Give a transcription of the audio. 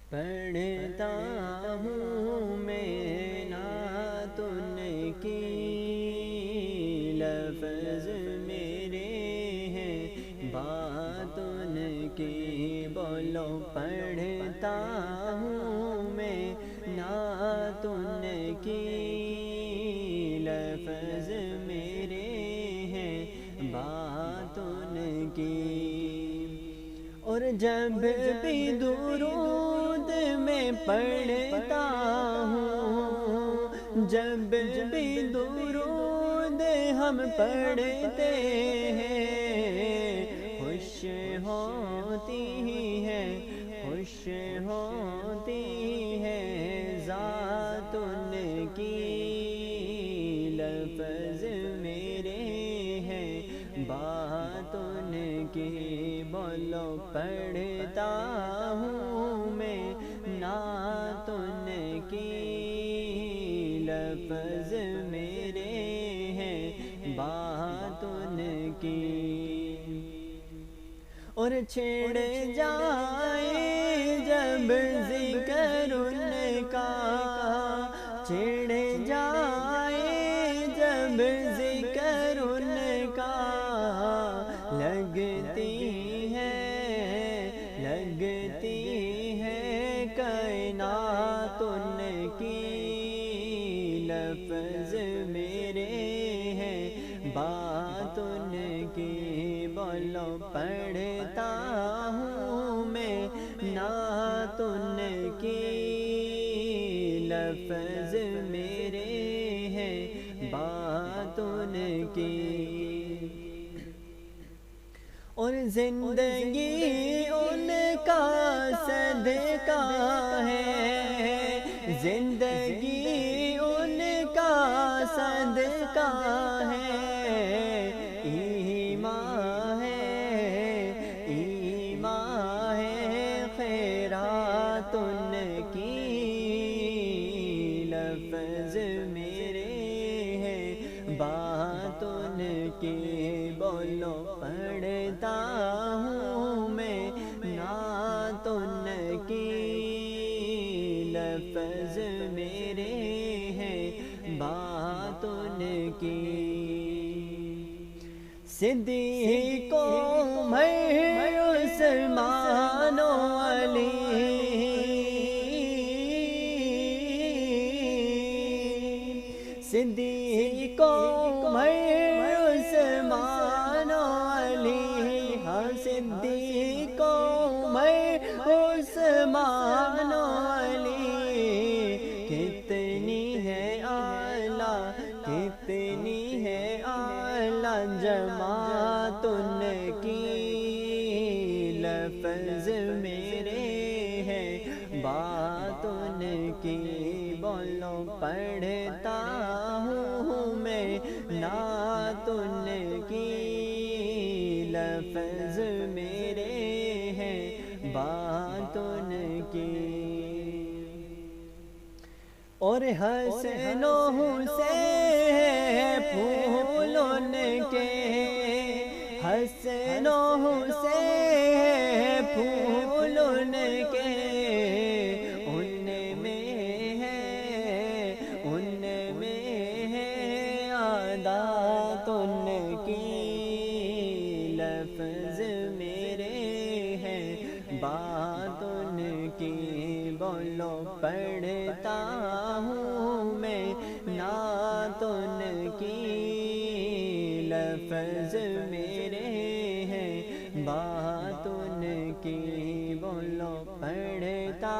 پڑھتا ہوں میں نعت ان کی، لفظ میرے ہیں بات ان کی، بولو پڑھتا ہوں میں نعت ان کی، لفظ میرے ہیں بات ان کی۔ اور جب بھی درود میں پڑھتا ہوں، جب بھی درود ہم پڑھتے ہیں، خوش ہوتی ہے، خوش ہوتی ہے ذات ان کی، لفظ میرے ہیں بات ان کی، بولو پڑھتا ہوں میں نعت ان کی، لفظ میرے ہیں بات ان کی۔ اور چھڑ جائے جب ذکر ان کا، چھڑ جائے جب ذکر ان کا، لگتی ہے کائنات ان کی، لفظ میرے ہیں بات ان کی، بولو پڑھتا ہوں میں نعت ان کی، لفظ میرے ہیں بات ان کی۔ اور زندگی ان کا صدقہ ہے، زندگی ان کا صدقہ ہے، ایمان ہے، ایمان ہے خیرات ان کی، لفظ میرے ہیں بات ان کی، بولو پڑھتا ہوں میں نعت ان کی، لفظ میرے ہیں بات ان کی۔ صدیق عمر عثمان و علی، صدیق عمر عثمان و علی، ہاں صدیق عمر عثمان و علی، کتنی ہے اعلیٰ، کتنی ہے اعلیٰ جماعت ان کی، لفظ میرے ہیں بات ان کی، بولو پڑھتا ہوں میں نعت ان کی، لفظ میرے ہیں بات ان کی۔ اور حسن و حسین پھول ان کے، حسن و حسین پھول ان کے، ان میں ہے، ان میں ہے عادات ان کی، لفظ میرے ہیں بات ان کی، بولو پڑھتا ہوں میں نعت ان کی، لفظ میرے ہیں بات ان کی، بولو پڑھتا